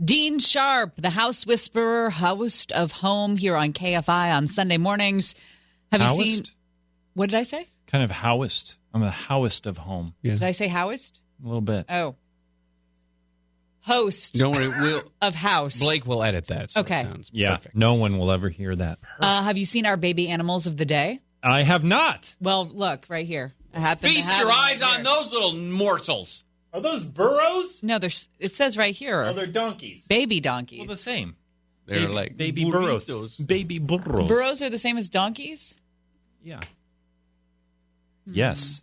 Dean Sharp, the House Whisperer, host of Home here on KFI on Sunday mornings. Have you seen? What did I say? Kind of howist. I'm a howist of Home. Yeah. Did I say howist? A little bit. Oh. Host. Don't worry, of House. Blake will edit that. So okay. It sounds perfect. No one will ever hear that. Have you seen our baby animals of the day? I have not. Well, look right here. Feast your eyes on those little morsels. Are those burros? No, it says right here. Oh, they're donkeys. Baby donkeys. Well, the same. They're like baby burros. Baby burros. Burros are the same as donkeys? Yeah. Yes.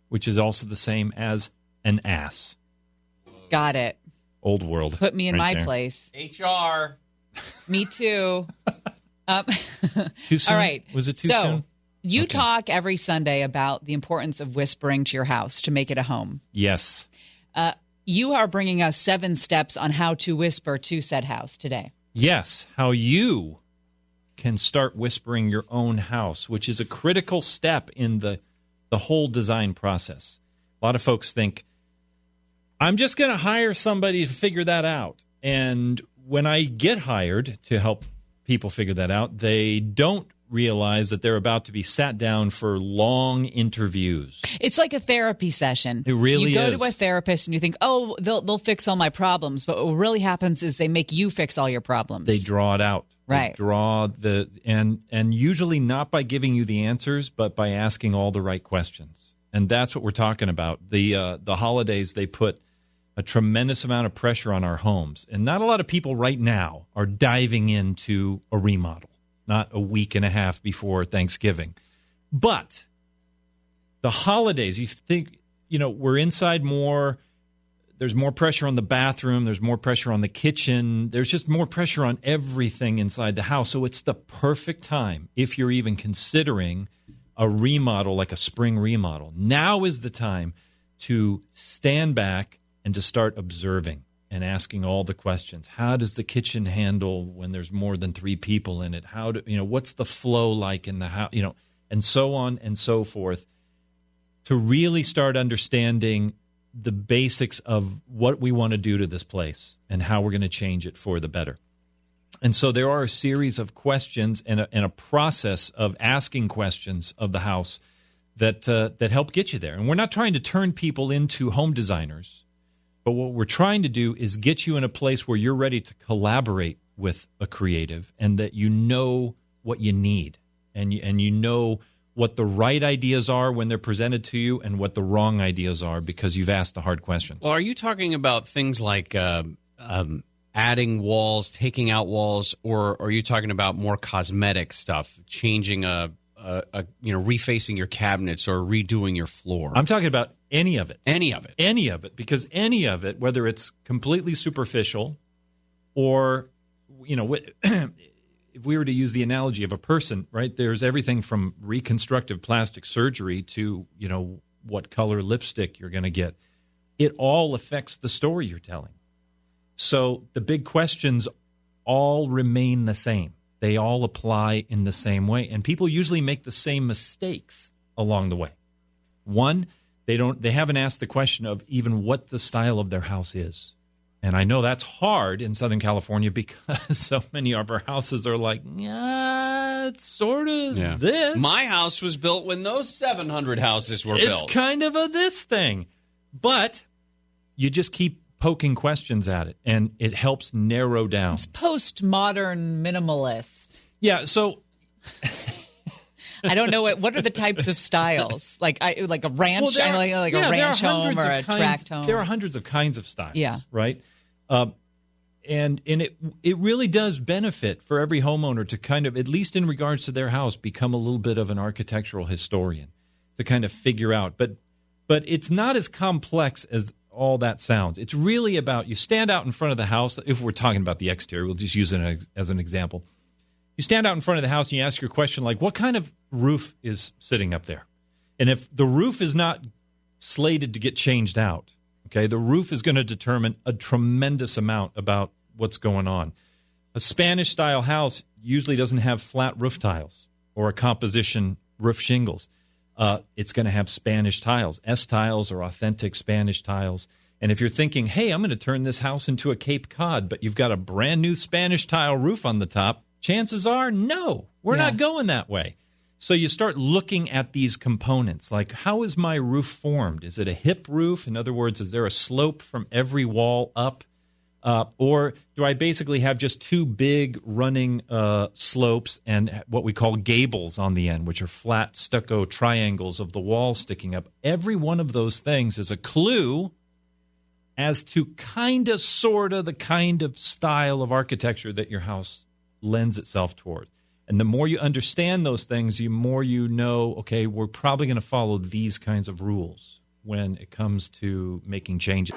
Which is also the same as an ass. Got it. Old world. Put me in my place. HR. Me too. Too soon? All right. Was it too soon? You talk every Sunday about the importance of whispering to your house to make it a home. Yes. You are bringing us 7 steps on how to whisper to said house today. Yes. How you can start whispering your own house, which is a critical step in the whole design process. A lot of folks think, I'm just going to hire somebody to figure that out. And when I get hired to help people figure that out, they don't realize that they're about to be sat down for long interviews. It's like a therapy session. It really is. You go to a therapist and you think, oh, they'll fix all my problems. But what really happens is they make you fix all your problems. They draw it out. Right. They draw and usually not by giving you the answers, but by asking all the right questions. And that's what we're talking about. The holidays, they put a tremendous amount of pressure on our homes. And not a lot of people right now are diving into a remodel. Not a week and a half before Thanksgiving. But the holidays, you think, we're inside more. There's more pressure on the bathroom. There's more pressure on the kitchen. There's just more pressure on everything inside the house. So it's the perfect time, if you're even considering a remodel, like a spring remodel. Now is the time to stand back and to start observing and asking all the questions. How does the kitchen handle when there's more than 3 people in it? What's the flow like in the house? And so on and so forth, to really start understanding the basics of what we want to do to this place and how we're going to change it for the better. And so there are a series of questions and a process of asking questions of the house that help get you there. And we're not trying to turn people into home designers. But what we're trying to do is get you in a place where you're ready to collaborate with a creative and that you know what you need and you know what the right ideas are when they're presented to you and what the wrong ideas are because you've asked the hard questions. Well, are you talking about things like adding walls, taking out walls, or are you talking about more cosmetic stuff, changing refacing your cabinets or redoing your floor? I'm talking about any of it. Any of it. Any of it. Because any of it, whether it's completely superficial or, if we were to use the analogy of a person, right, there's everything from reconstructive plastic surgery to, what color lipstick you're going to get. It all affects the story you're telling. So the big questions all remain the same. They all apply in the same way. And people usually make the same mistakes along the way. One, they haven't asked the question of even what the style of their house is. And I know that's hard in Southern California because so many of our houses are like, it's sort of this. My house was built when those 700 houses were built. It's kind of a this thing. But you just keep poking questions at it, and it helps narrow down. It's postmodern minimalist. Yeah, so I don't know what are the types of styles, like a ranch, a ranch home or a tract home. There are hundreds of kinds of styles. Yeah, right. And it really does benefit for every homeowner to kind of, at least in regards to their house, become a little bit of an architectural historian to kind of figure out. But it's not as complex as all that sounds. It's really about, you stand out in front of the house. If we're talking about the exterior, we'll just use it as an example. You stand out in front of the house and you ask your question like, what kind of roof is sitting up there? And if the roof is not slated to get changed out, okay, the roof is going to determine a tremendous amount about what's going on. A Spanish-style house usually doesn't have flat roof tiles or a composition roof shingles. It's going to have Spanish tiles. S-tiles are authentic Spanish tiles. And if you're thinking, hey, I'm going to turn this house into a Cape Cod, but you've got a brand new Spanish tile roof on the top, chances are, no, we're not going that way. So you start looking at these components, like how is my roof formed? Is it a hip roof? In other words, is there a slope from every wall up? Or do I basically have just two big running slopes and what we call gables on the end, which are flat stucco triangles of the wall sticking up? Every one of those things is a clue as to kind of, sort of, the kind of style of architecture that your house lends itself towards. And the more you understand those things, the more you know, okay, we're probably going to follow these kinds of rules when it comes to making changes.